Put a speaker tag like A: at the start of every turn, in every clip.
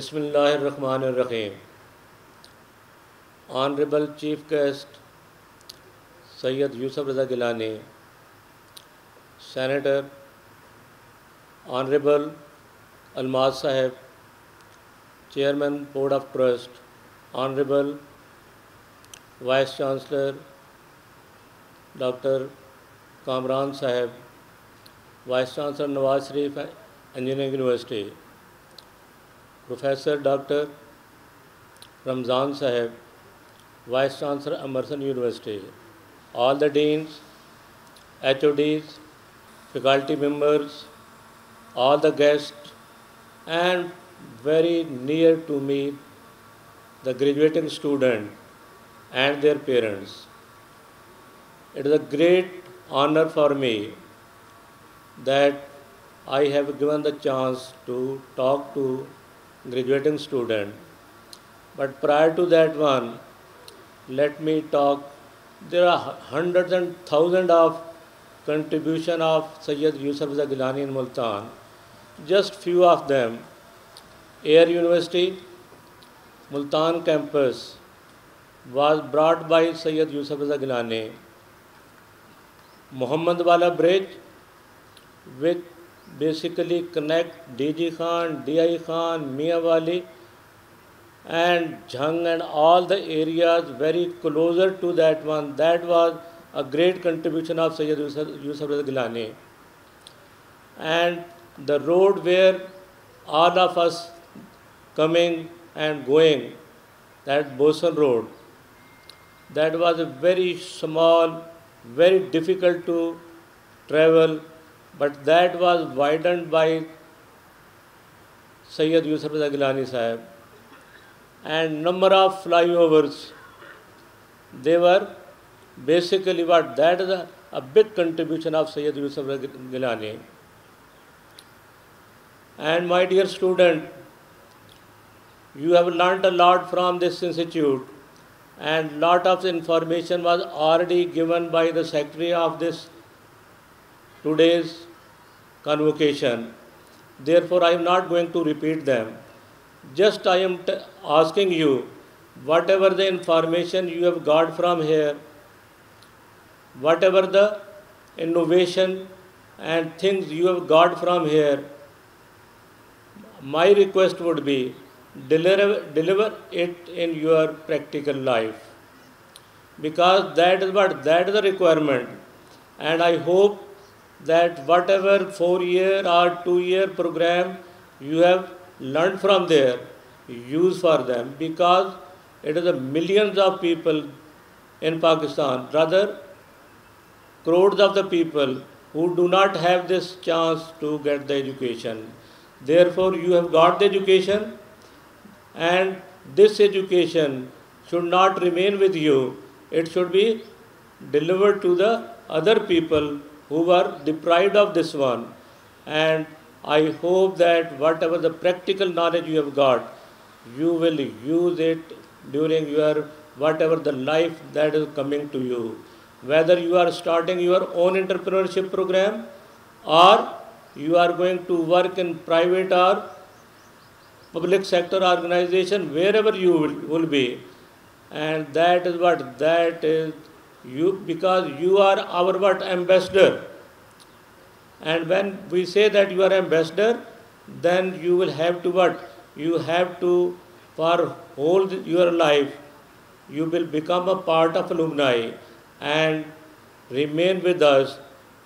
A: بسم اللہ الرحمن الرحیم. Honorable Chief Guest Syed Yousaf Raza Gillani, Senator, Honorable Almaz Sahib, Chairman Board of Trust, Honorable Vice Chancellor Dr. Kamran Sahib, Vice Chancellor Nawaz Sharif Engineering University, Professor Dr. Ramzan Sahib, Vice Chancellor Emerson University, all the deans, HODs, faculty members, all the guests, and very near to me, the graduating student and their parents. It is a great honor for me that I have given the chance to talk to graduating student. But prior to that one, let me talk. There are hundreds and thousands of contribution of Syed Yousaf Raza Gillani in Multan. Just few of them. Air University, Multan campus was brought by Syed Yousaf Raza Gillani. Muhammad Wala Bridge, which basically connect DG Khan, DI Khan, Mia Wali, and Jhang and all the areas very closer to that one. That was a great contribution of Syed Yousaf Raza Gillani. And the road where all of us coming and going, that Bosan Road, that was a very small, very difficult to travel, but that was widened by Syed Yousaf Raza Gillani Sahib. And number of flyovers, they were basically what, that is a big contribution of Syed Yousaf Raza Gillani. And my dear student, you have learnt a lot from this institute, and lot of information was already given by the secretary of this today's convocation. Therefore, I am not going to repeat them. Just I am asking you, whatever the information you have got from here, whatever the innovation and things you have got from here, my request would be, deliver it in your practical life. Because that is the requirement. And I hope that whatever 4-year or 2-year program you have learned from there, use for them, because it is a millions of people in Pakistan, rather crores of the people who do not have this chance to get the education. Therefore, you have got the education, and this education should not remain with you. It should be delivered to the other people who are deprived of this one. And I hope that whatever the practical knowledge you have got, you will use it during your whatever the life that is coming to you. Whether you are starting your own entrepreneurship program, or you are going to work in private or public sector organization, wherever you will be. And that is what, that is you, because you are our what, ambassador. And when we say that you are ambassador, then you will have to what? You have to, for whole your life, you will become a part of alumni and remain with us,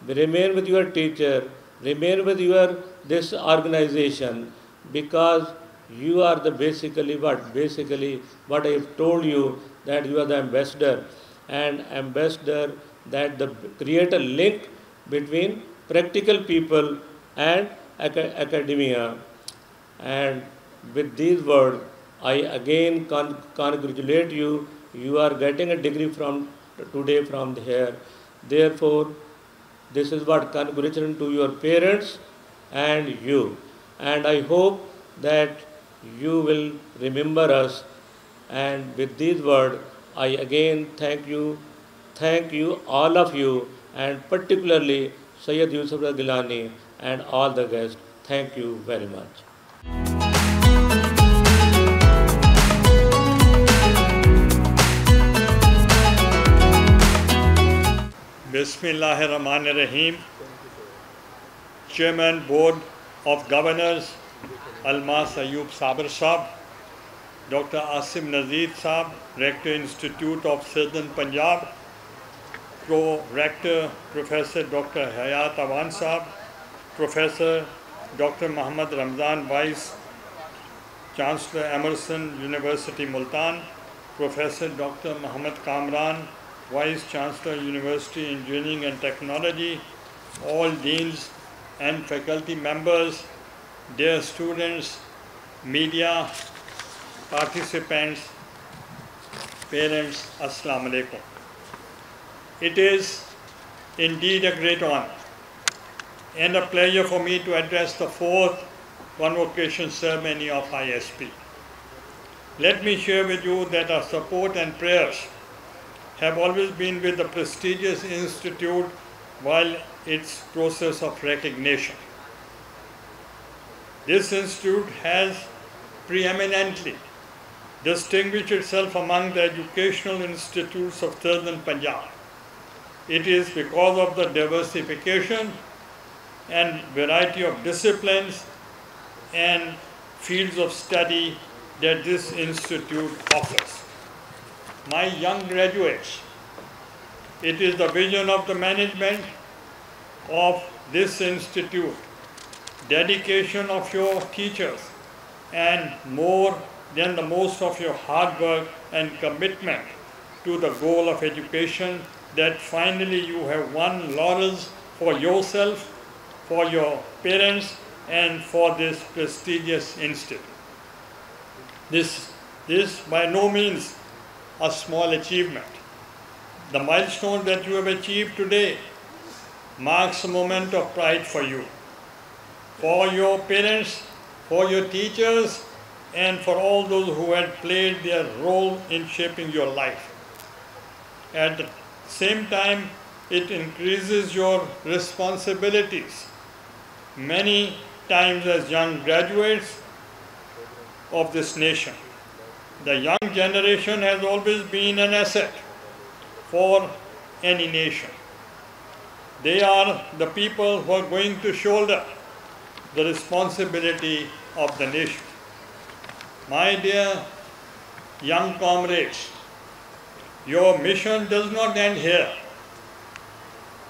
A: remain with your teacher, remain with your this organization, because you are the basically what I have told you, that you are the ambassador, and ambassador that create a link between practical people and academia. And with these words, I again congratulate you. You are getting a degree from today from here. Therefore, this is what congratulations to your parents and you. And I hope that you will remember us. And with these words, I again thank you, all of you, and particularly Syed Yousaf Raza Gillani and all the guests. Thank you very much.
B: بسم اللہ الرحمن الرحیم. Chairman board of governors الماس ایوب صابر صاحب, doctor Asim Nazir صاحب rector institute of southern Punjab, rector professor doctor حیات اوان صاحب, professor doctor Muhammad Ramzan vice chancellor Emerson university Multan, professor doctor Muhammad Kamran vice chancellor university engineering and technology, all deans and faculty members, dear students, media, participants, parents, Assalamu alaikum. It is indeed a great honor and a pleasure for me to address the fourth convocation ceremony of ISP. Let me share with you that our support and prayers have always been with the prestigious institute while its process of recognition. This institute has preeminently distinguished itself among the educational institutes of southern Punjab. It is because of the diversification and variety of disciplines and fields of study that this institute offers. My young graduates, it is the vision of the management of this institute, dedication of your teachers, and more than the most of your hard work and commitment to the goal of education that finally you have won laurels for yourself, for your parents, and for this prestigious institute. This by no means a small achievement. The milestone that you have achieved today marks a moment of pride for you, for your parents, for your teachers, and for all those who had played their role in shaping your life. At the same time, it increases your responsibilities. Many times as young graduates of this nation, the young generation has always been an asset for any nation. They are the people who are going to shoulder the responsibility of the nation. My dear young comrades, your mission does not end here.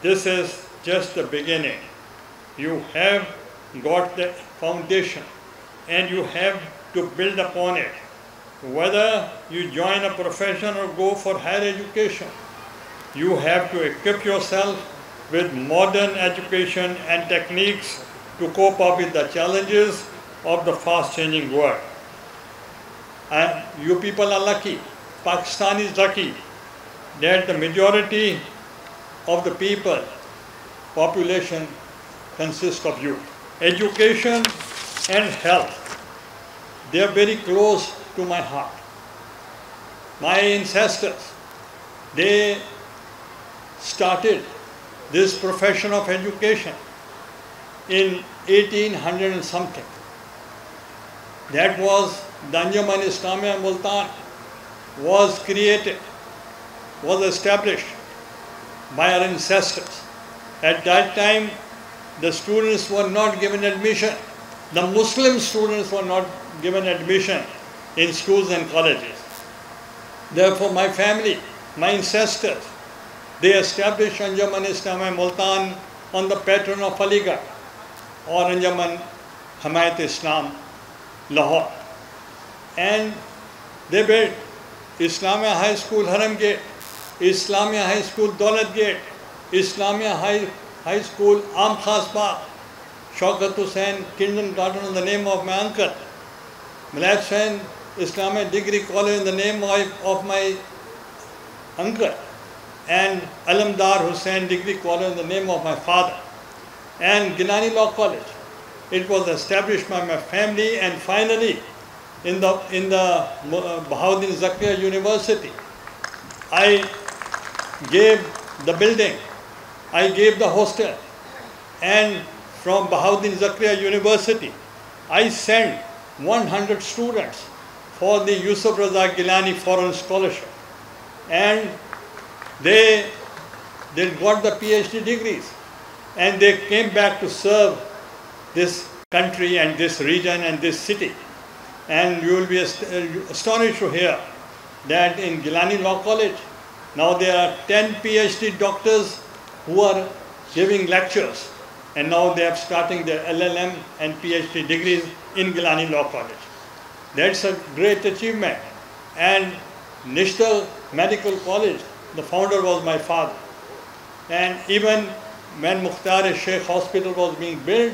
B: This is just the beginning. You have got the foundation and you have to build upon it. Whether you join a profession or go for higher education, you have to equip yourself with modern education and techniques to cope up with the challenges of the fast-changing world. And you people are lucky, Pakistan is lucky, that the majority of the population consists of youth. Education and health, they are very close to my heart. My ancestors, they started this profession of education in 1800 and something. That was the ISP Multan was created, was established by our ancestors. At that time, the students were not given admission. The Muslim students were not given admission in schools and colleges. Therefore, my family, my ancestors, they established Anjuman Islam Multan on the pattern of Aligarh or Anjuman Hamayat Islam Lahore. And they built Islamia High School Haram Gate, Islamia High School Daulat Gate, Islamia High School Am Khas Bagh, Shaukat Hussain Kindergarten in the name of my uncle, Malad Hussain Islamic Degree College in the name of my uncle, and Alamdar Hussain Degree College in the name of my father, and Gillani Law College. It was established by my family, and finally in the Bahauddin Zakriya University, I gave the building, I gave the hostel, and from Bahauddin Zakriya University, I sent 100 students for the Yousaf Raza Gillani foreign scholarship, and they they got the PhD degrees, and they came back to serve this country and this region and this city. And you will be astonished to hear that in Gillani Law College, now there are 10 PhD doctors who are giving lectures, and now they are starting their LLM and PhD degrees in Gillani Law College. That's a great achievement. And National Medical College, the founder was my father. And even when Mukhtar-e-Sheikh Hospital was being built,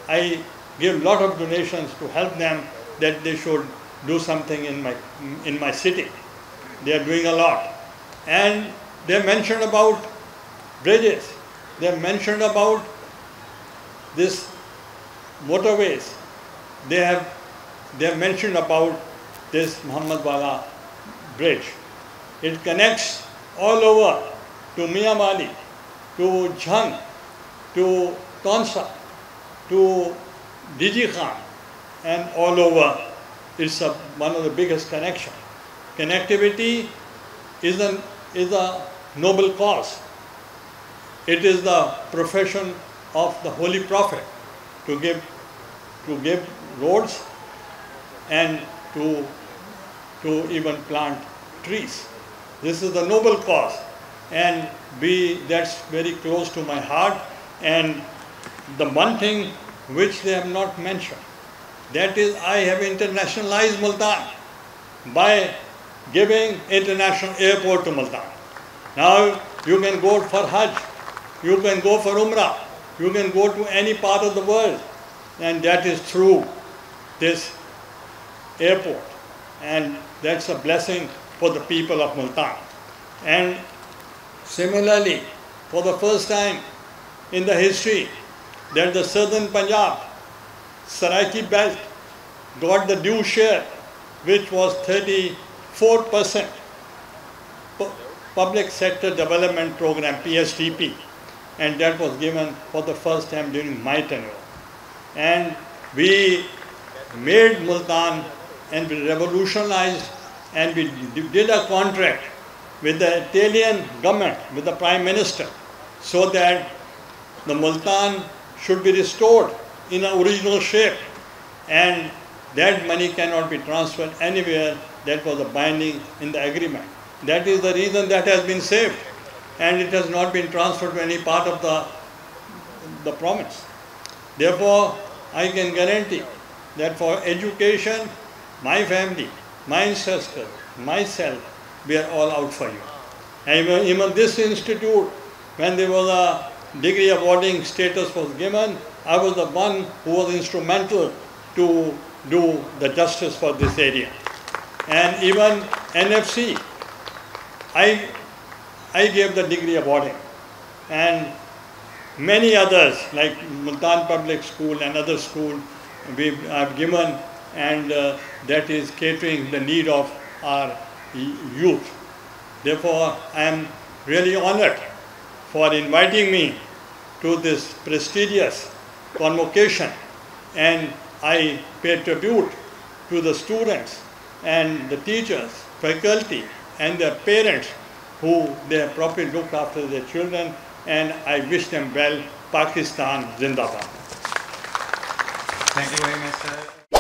B: I gave a lot of donations to help them that they should do something in my city. They are doing a lot. And they mentioned about bridges. They mentioned about this motorways. They have mentioned about this Muhammad Wala bridge. It connects all over to Miyamali, to Jhang, to Tonsa, to Diji Khan, and all over. It's one of the biggest connections. Connectivity is a noble cause. It is the profession of the Holy Prophet to give roads and to even plant trees. This is the noble cause, and that's very close to my heart. And the one thing which they have not mentioned, that is, I have internationalized Multan by giving international airport to Multan. Now you can go for Hajj, you can go for Umrah, you can go to any part of the world, and that is through this airport. And that's a blessing for the people of Multan. And similarly, for the first time in the history, that the southern Punjab, Saraiki belt, got the due share, which was 34% public sector development program, PSDP, and that was given for the first time during my tenure. And we made Multan, and we revolutionized, and we did a contract with the Italian government, with the Prime Minister, so that the Multan should be restored in an original shape, and that money cannot be transferred anywhere. That was a binding in the agreement. That is the reason that has been saved, and it has not been transferred to any part of the province. Therefore, I can guarantee that for education, my family, my ancestors, myself, we are all out for you. And even this institute, when there was a degree awarding status was given, I was the one who was instrumental to do the justice for this area. And even NFC, I gave the degree awarding. And many others, like Multan Public School and other schools, we have given, and that is catering the need of our youth. Therefore, I am really honored for inviting me to this prestigious convocation, and I pay tribute to the students and the teachers, faculty, and their parents who they have properly looked after their children, and I wish them well. Pakistan Zindabad.
C: Thank you very much, sir.